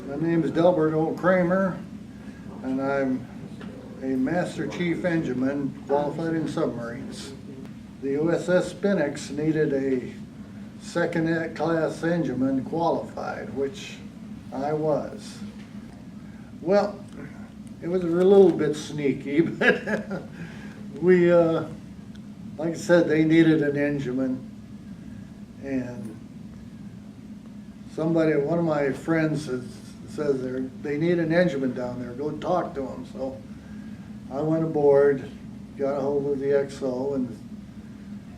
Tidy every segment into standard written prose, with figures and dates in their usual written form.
My name is Dawbert Cramer, and I'm a Master Chief Engineman qualified in submarines. The USS Spinax needed a second-class engineman qualified, which I was. Well, it was a little bit sneaky, but we, like I said, they needed an engineman, and one of my friends says they need an engineman down there, go talk to them. So I went aboard, got a hold of the XO and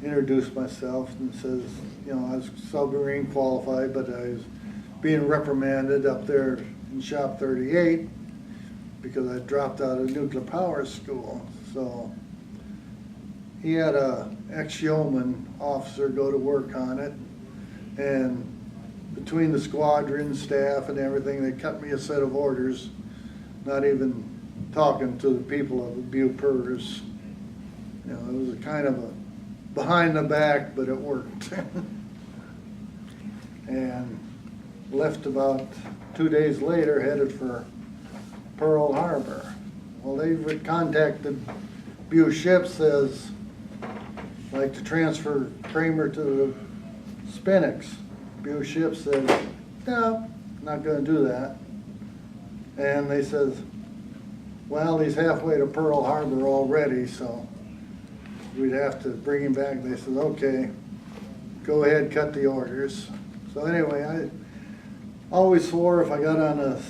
introduced myself and says, you know, I was submarine qualified, but I was being reprimanded up there in Shop 38 because I dropped out of nuclear power school. So he had a ex-yeoman officer go to work on it, and between the squadron staff and everything, they cut me a set of orders, not even talking to the people of the Bupers. You know, it was a kind of a behind the back, but it worked. And left about 2 days later, headed for Pearl Harbor. Well, they would contact the Bu ship, says, like to transfer Cramer to the Spinax. Bu ship says, no, not going to do that. And they says, well, he's halfway to Pearl Harbor already, so we'd have to bring him back. They said, okay, go ahead, cut the orders. So anyway, I always swore if I got on a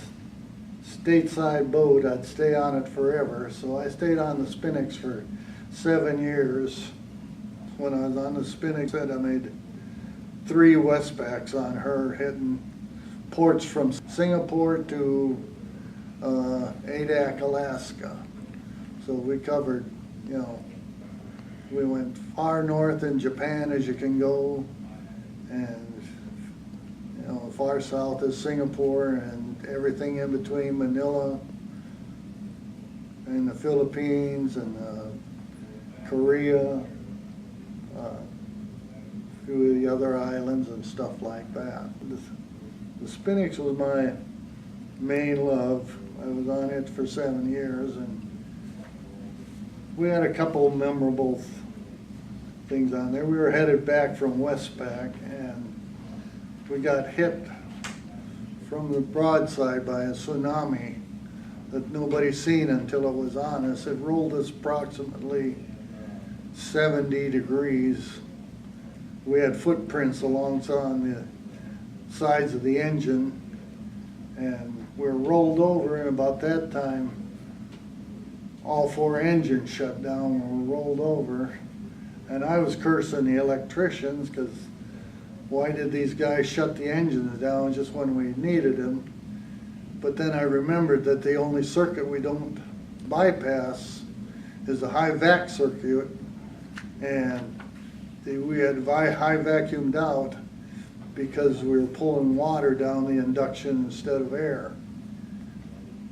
stateside boat, I'd stay on it forever. So I stayed on the Spinax for 7 years. When I was on the Spinax, I made 3 Westbacks on her, hitting ports from Singapore to Adak, Alaska. So we covered, you know, we went far north in Japan as you can go, and you know, far south is Singapore and everything in between Manila and the Philippines and Korea, a few of the other islands and stuff like that. The Spinax was my main love. I was on it for 7 years, and we had a couple memorable things on there. We were headed back from Westpac, and we got hit from the broadside by a tsunami that nobody seen until it was on us. It rolled us approximately 70 degrees. We had footprints alongside the sides of the engine, and we were rolled over, and about that time all 4 engines shut down and were rolled over. And I was cursing the electricians because why did these guys shut the engines down just when we needed them? But then I remembered that the only circuit we don't bypass is the high vac circuit, and we had high vacuumed out because we were pulling water down the induction instead of air.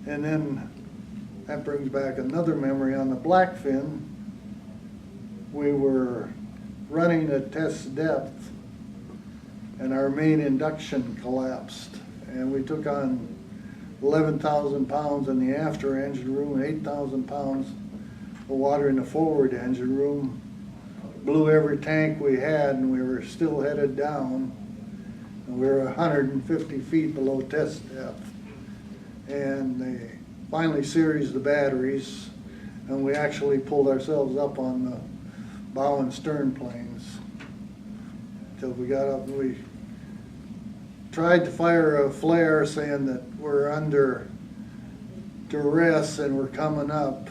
And then that brings back another memory on the Blackfin. We were running at test depth, and our main induction collapsed, and we took on 11,000 pounds in the after engine room, 8,000 pounds of water in the forward engine room, blew every tank we had, and we were still headed down, and we were 150 feet below test depth. And they finally series the batteries, and we actually pulled ourselves up on the bow and stern planes until we got up. And we tried to fire a flare saying that we're under duress and we're coming up,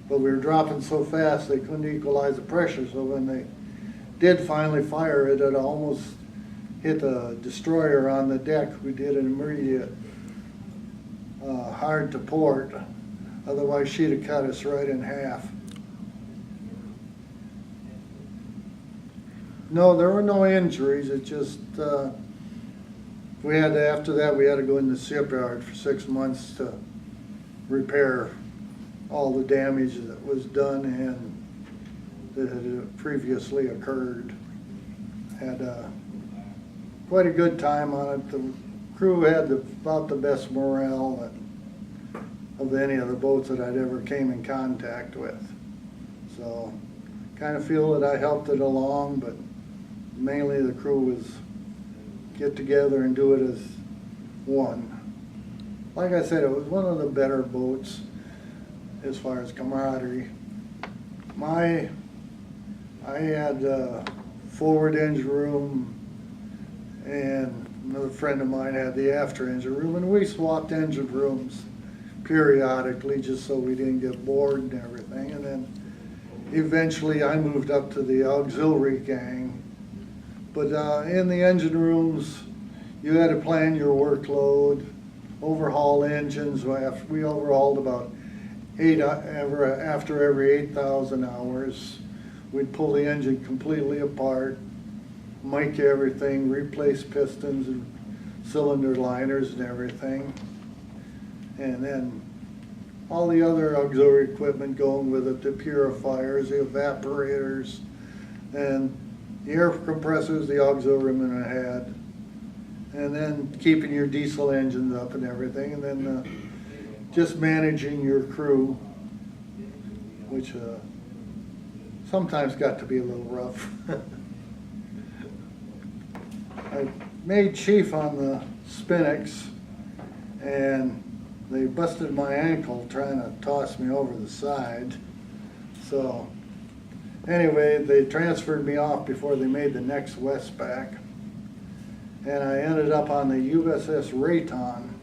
but we were dropping so fast they couldn't equalize the pressure. So when they did finally fire it, it almost hit a destroyer on the deck. We did an immediate hard to port, otherwise she'd have cut us right in half. No, there were no injuries. It just we had to, after that we had to go in the shipyard for 6 months to repair all the damage that was done and that had previously occurred. Had quite a good time on it. The crew had about the best morale of any of the boats that I'd ever came in contact with. So, kind of feel that I helped it along, but mainly the crew was get together and do it as one. Like I said, it was one of the better boats as far as camaraderie. I had a forward engine room, and another friend of mine had the after engine room, and we swapped engine rooms periodically just so we didn't get bored and everything. And then eventually I moved up to the auxiliary gang. But in the engine rooms, you had to plan your workload, overhaul engines. We overhauled about after every 8,000 hours. We'd pull the engine completely apart, mic everything, replace pistons and cylinder liners and everything. And then all the other auxiliary equipment going with it, the purifiers, the evaporators, and the air compressors the auxiliary men had. And then keeping your diesel engines up and everything. And then just managing your crew, which sometimes got to be a little rough. I made chief on the Spinax, and they busted my ankle trying to toss me over the side. So anyway, they transferred me off before they made the next Westpac, and I ended up on the USS Raton.